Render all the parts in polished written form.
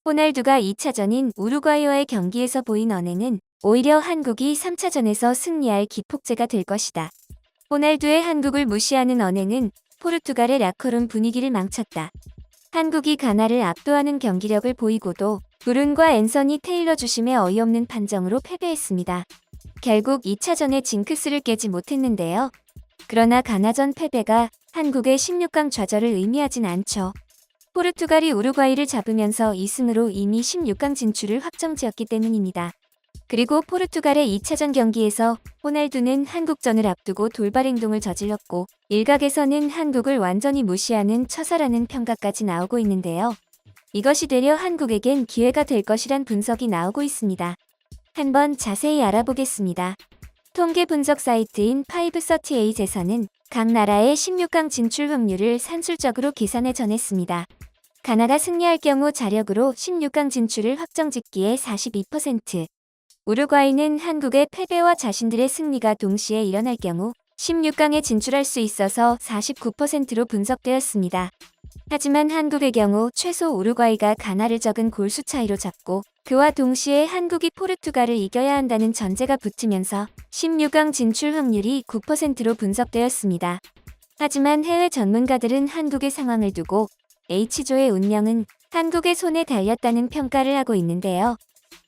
호날두가 2차전인 우루과이와의 경기에서 보인 언행은 오히려 한국이 3차전에서 승리할 기폭제가 될 것이다. 호날두의 한국을 무시하는 언행은 포르투갈의 라커룸 분위기를 망쳤다. 한국이 가나를 압도하는 경기력을 보이고도 브룬과 앤서니 테일러 주심의 어이없는 판정으로 패배했습니다. 결국 2차전에 징크스를 깨지 못했는데요. 그러나 가나전 패배가 한국의 16강 좌절을 의미하진 않죠. 포르투갈이 우루과이를 잡으면서 2승으로 이미 16강 진출을 확정지었기 때문입니다. 그리고 포르투갈의 2차전 경기에서 호날두는 한국전을 앞두고 돌발 행동을 저질렀고 일각에서는 한국을 완전히 무시하는 처사라는 평가까지 나오고 있는데요. 이것이 되려 한국에겐 기회가 될 것이란 분석이 나오고 있습니다. 한번 자세히 알아보겠습니다. 통계 분석 사이트인 538에서는 각 나라의 16강 진출 확률을 산술적으로 계산해 전했습니다. 가나가 승리할 경우 자력으로 16강 진출을 확정짓기에 42%, 우루과이는 한국의 패배와 자신들의 승리가 동시에 일어날 경우 16강에 진출할 수 있어서 49%로 분석되었습니다. 하지만 한국의 경우 최소 우루과이가 가나를 적은 골수 차이로 잡고 그와 동시에 한국이 포르투갈을 이겨야 한다는 전제가 붙으면서 16강 진출 확률이 9%로 분석되었습니다. 하지만 해외 전문가들은 한국의 상황을 두고 H조의 운명은 한국의 손에 달렸다는 평가를 하고 있는데요.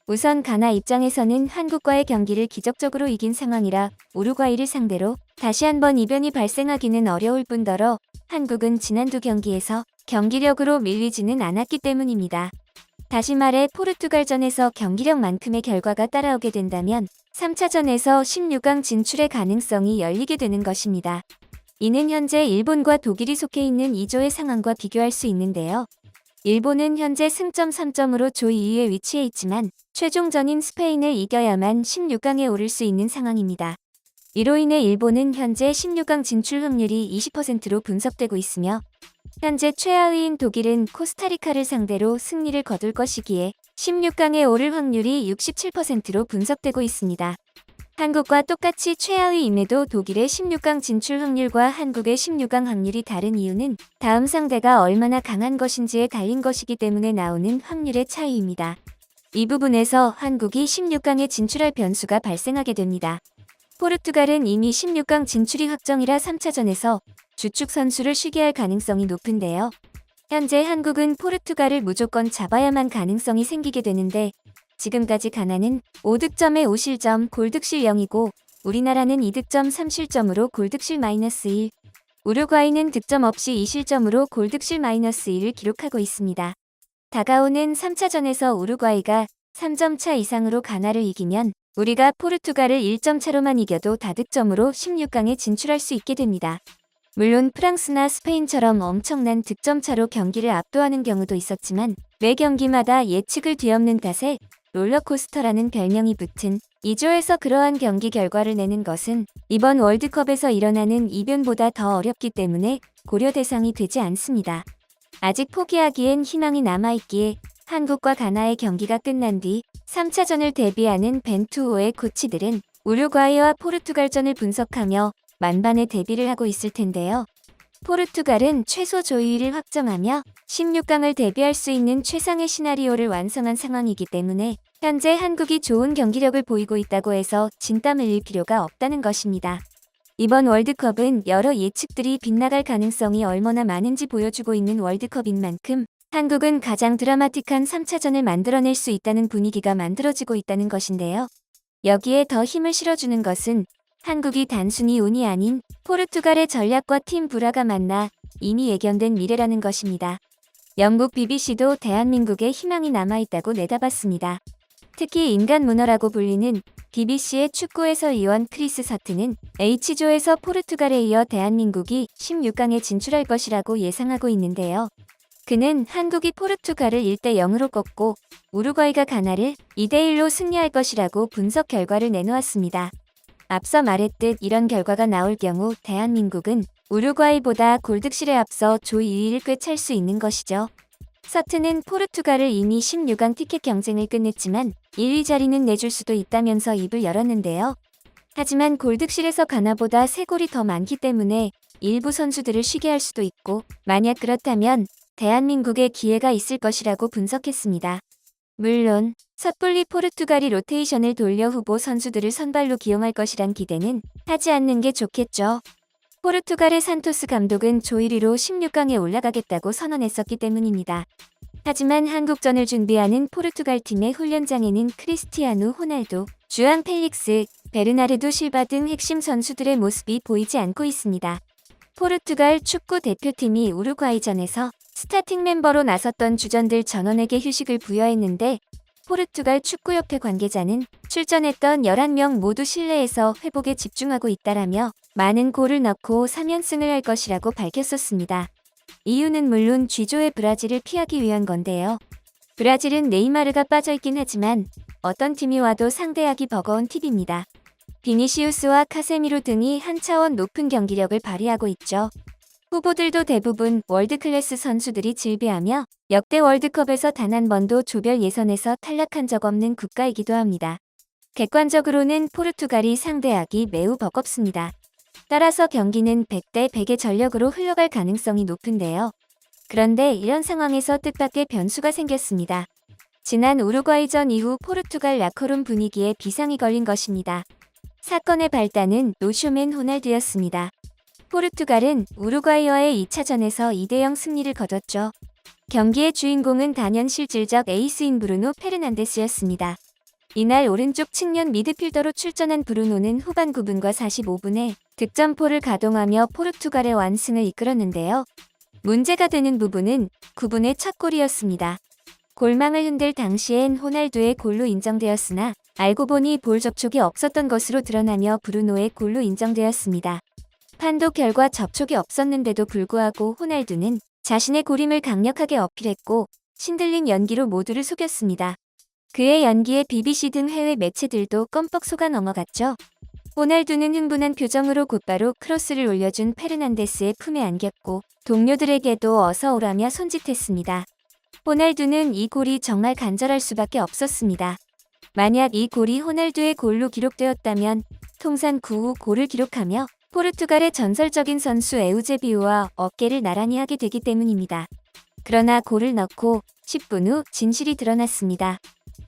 우선 가나 입장에서는 한국과의 경기를 기적적으로 이긴 상황이라 우루과이를 상대로 다시 한번 이변이 발생하기는 어려울 뿐더러 한국은 지난 두 경기에서 경기력으로 밀리지는 않았기 때문입니다. 다시 말해 포르투갈전에서 경기력만큼의 결과가 따라오게 된다면 3차전에서 16강 진출의 가능성이 열리게 되는 것입니다. 이는 현재 일본과 독일이 속해 있는 2조의 상황과 비교할 수 있는데요. 일본은 현재 승점 3점으로 조 2위에 위치해 있지만 최종전인 스페인을 이겨야만 16강에 오를 수 있는 상황입니다. 이로 인해 일본은 현재 16강 진출 확률이 20%로 분석되고 있으며 현재 최하위인 독일은 코스타리카를 상대로 승리를 거둘 것이기에 16강에 오를 확률이 67%로 분석되고 있습니다. 한국과 똑같이 최하위임에도 독일의 16강 진출 확률과 한국의 16강 확률이 다른 이유는 다음 상대가 얼마나 강한 것인지에 달린 것이기 때문에 나오는 확률의 차이입니다. 이 부분에서 한국이 16강에 진출할 변수가 발생하게 됩니다. 포르투갈은 이미 16강 진출이 확정이라 3차전에서 주축 선수를 쉬게 할 가능성이 높은데요. 현재 한국은 포르투갈을 무조건 잡아야만 가능성이 생기게 되는데 지금까지 가나는 5득점에 5실점, 골득실 0이고 우리나라는 2득점 3실점으로 골득실 -1, 우루과이는 득점 없이 2실점으로 골득실 -1을 기록하고 있습니다. 다가오는 3차전에서 우루과이가 3점 차 이상으로 가나를 이기면 우리가 포르투갈을 1점 차로만 이겨도 다득점으로 16강에 진출할 수 있게 됩니다. 물론 프랑스나 스페인처럼 엄청난 득점 차로 경기를 압도하는 경우도 있었지만 매 경기마다 예측을 뒤엎는 탓에 롤러코스터라는 별명이 붙은 2조에서 그러한 경기 결과를 내는 것은 이번 월드컵에서 일어나는 이변보다 더 어렵기 때문에 고려 대상이 되지 않습니다. 아직 포기하기엔 희망이 남아있기에 한국과 가나의 경기가 끝난 뒤 3차전을 대비하는 벤투호의 코치들은 우루과이와 포르투갈전을 분석하며 만반의 대비를 하고 있을 텐데요. 포르투갈은 최소 조 2위를 확정하며 16강을 대비할 수 있는 최상의 시나리오를 완성한 상황이기 때문에 현재 한국이 좋은 경기력을 보이고 있다고 해서 진땀 흘릴 필요가 없다는 것입니다. 이번 월드컵은 여러 예측들이 빗나갈 가능성이 얼마나 많은지 보여주고 있는 월드컵인 만큼 한국은 가장 드라마틱한 3차전을 만들어낼 수 있다는 분위기가 만들어지고 있다는 것인데요. 여기에 더 힘을 실어주는 것은 한국이 단순히 운이 아닌 포르투갈의 전략과 팀 불화가 만나 이미 예견된 미래라는 것입니다. 영국 BBC도 대한민국에 희망이 남아있다고 내다봤습니다. 특히 인간 문어라고 불리는 BBC의 축구 해설위원 크리스 서튼은 H조에서 포르투갈에 이어 대한민국이 16강에 진출할 것이라고 예상하고 있는데요. 그는 한국이 포르투갈을 1대0으로 꺾고 우루과이가 가나를 2대1로 승리할 것이라고 분석 결과를 내놓았습니다. 앞서 말했듯 이런 결과가 나올 경우 대한민국은 우루과이보다 골득실에 앞서 조 2위를 꿰찰 수 있는 것이죠. 서튼은 포르투갈을 이미 16강 티켓 경쟁을 끝냈지만 1위 자리는 내줄 수도 있다면서 입을 열었는데요. 하지만 골득실에서 가나보다 3골이 더 많기 때문에 일부 선수들을 쉬게 할 수도 있고 만약 그렇다면 대한민국에 기회가 있을 것이라고 분석했습니다. 물론 섣불리 포르투갈이 로테이션을 돌려 후보 선수들을 선발로 기용할 것이란 기대는 하지 않는 게 좋겠죠. 포르투갈의 산토스 감독은 조 1위로 16강에 올라가겠다고 선언했었기 때문입니다. 하지만 한국전을 준비하는 포르투갈 팀의 훈련장에는 크리스티아누 호날두, 주앙 펠릭스, 베르나르도 실바 등 핵심 선수들의 모습이 보이지 않고 있습니다. 포르투갈 축구 대표팀이 우루과이전에서 스타팅 멤버로 나섰던 주전들 전원에게 휴식을 부여했는데 포르투갈 축구협회 관계자는 출전했던 11명 모두 실내에서 회복에 집중하고 있다라며 많은 골을 넣고 3연승을 할 것이라고 밝혔었습니다. 이유는 물론 G조의 브라질을 피하기 위한 건데요. 브라질은 네이마르가 빠져있긴 하지만 어떤 팀이 와도 상대하기 버거운 팁입니다. 비니시우스와 카세미로 등이 한 차원 높은 경기력을 발휘하고 있죠. 후보들도 대부분 월드클래스 선수들이 즐비하며 역대 월드컵에서 단 한 번도 조별 예선에서 탈락한 적 없는 국가이기도 합니다. 객관적으로는 포르투갈이 상대하기 매우 버겁습니다. 따라서 경기는 100대 100의 전력으로 흘러갈 가능성이 높은데요. 그런데 이런 상황에서 뜻밖의 변수가 생겼습니다. 지난 우루과이전 이후 포르투갈 라커룸 분위기에 비상이 걸린 것입니다. 사건의 발단은 노쇼맨 호날두였습니다. 포르투갈은 우루과이와의 2차전에서 2대0 승리를 거뒀죠. 경기의 주인공은 단연 실질적 에이스인 브루노 페르난데스였습니다. 이날 오른쪽 측면 미드필더로 출전한 브루노는 후반 9분과 45분에 득점포를 가동하며 포르투갈의 완승을 이끌었는데요. 문제가 되는 부분은 9분의 첫 골이었습니다. 골망을 흔들 당시엔 호날두의 골로 인정되었으나 알고 보니 볼 접촉이 없었던 것으로 드러나며 브루노의 골로 인정되었습니다. 판독 결과 접촉이 없었는데도 불구하고 호날두는 자신의 골임을 강력하게 어필했고 신들린 연기로 모두를 속였습니다. 그의 연기에 BBC 등 해외 매체들도 껌뻑 속아 넘어갔죠. 호날두는 흥분한 표정으로 곧바로 크로스를 올려준 페르난데스의 품에 안겼고 동료들에게도 어서 오라며 손짓했습니다. 호날두는 이 골이 정말 간절할 수밖에 없었습니다. 만약 이 골이 호날두의 골로 기록되었다면 통산 9호 골을 기록하며 포르투갈의 전설적인 선수 에우제비우와 어깨를 나란히 하게 되기 때문입니다. 그러나 골을 넣고 10분 후 진실이 드러났습니다.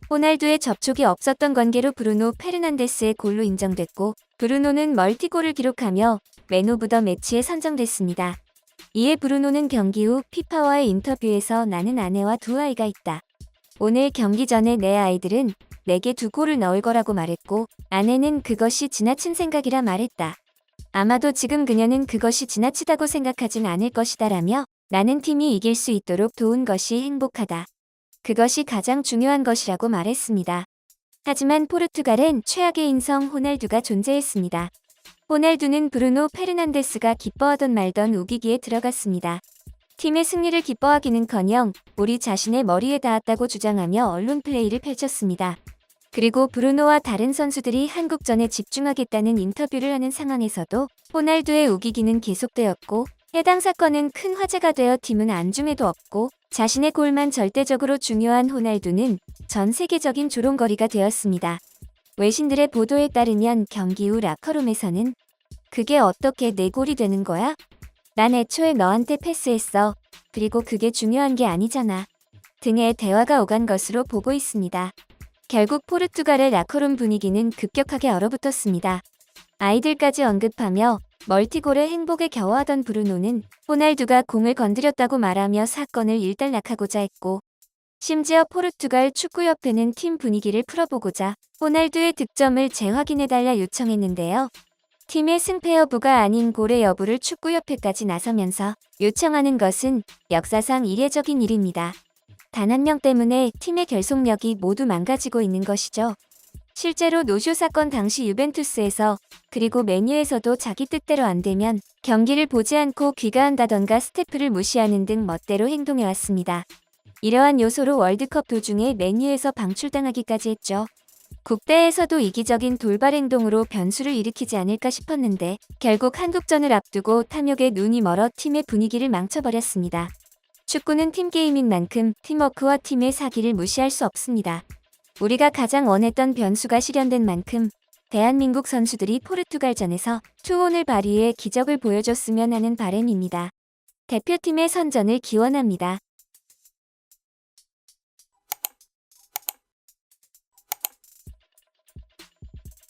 호날두의 접촉이 없었던 관계로 브루노 페르난데스의 골로 인정됐고 브루노는 멀티골을 기록하며 맨 오브 더 매치에 선정됐습니다. 이에 브루노는 경기 후 피파와의 인터뷰에서 나는 아내와 두 아이가 있다. 오늘 경기 전에 내 아이들은 내게 2골을 넣을 거라고 말했고 아내는 그것이 지나친 생각이라 말했다. 아마도 지금 그녀는 그것이 지나치다고 생각하진 않을 것이다라며 나는 팀이 이길 수 있도록 도운 것이 행복하다. 그것이 가장 중요한 것이라고 말했습니다. 하지만 포르투갈엔 최악의 인성 호날두가 존재했습니다. 호날두는 브루노 페르난데스가 기뻐하던 말던 우기기에 들어갔습니다. 팀의 승리를 기뻐하기는커녕 우리 자신의 머리에 닿았다고 주장하며 언론 플레이를 펼쳤습니다. 그리고 브루노와 다른 선수들이 한국전에 집중하겠다는 인터뷰를 하는 상황에서도 호날두의 우기기는 계속되었고 해당 사건은 큰 화제가 되어 팀은 안중에도 없고 자신의 골만 절대적으로 중요한 호날두는 전 세계적인 조롱거리가 되었습니다. 외신들의 보도에 따르면 경기 후 라커룸에서는 그게 어떻게 내 골이 되는 거야? 난 애초에 너한테 패스했어. 그리고 그게 중요한 게 아니잖아. 등의 대화가 오간 것으로 보고 있습니다. 결국 포르투갈의 라커룸 분위기는 급격하게 얼어붙었습니다. 아이들까지 언급하며 멀티골의 행복에 겨워하던 브루노는 호날두가 공을 건드렸다고 말하며 사건을 일단락하고자 했고 심지어 포르투갈 축구협회는 팀 분위기를 풀어보고자 호날두의 득점을 재확인해달라 요청했는데요. 팀의 승패 여부가 아닌 골의 여부를 축구협회까지 나서면서 요청하는 것은 역사상 이례적인 일입니다. 단 한 명 때문에 팀의 결속력이 모두 망가지고 있는 것이죠. 실제로 노쇼 사건 당시 유벤투스에서 그리고 맨유에서도 자기 뜻대로 안 되면 경기를 보지 않고 귀가한다던가 스태프를 무시하는 등 멋대로 행동해왔습니다. 이러한 요소로 월드컵 도중에 맨유에서 방출당하기까지 했죠. 국대에서도 이기적인 돌발 행동으로 변수를 일으키지 않을까 싶었는데 결국 한국전을 앞두고 탐욕에 눈이 멀어 팀의 분위기를 망쳐버렸습니다. 축구는 팀게임인 만큼 팀워크와 팀의 사기를 무시할 수 없습니다. 우리가 가장 원했던 변수가 실현된 만큼 대한민국 선수들이 포르투갈전에서 투혼을 발휘해 기적을 보여줬으면 하는 바람입니다. 대표팀의 선전을 기원합니다.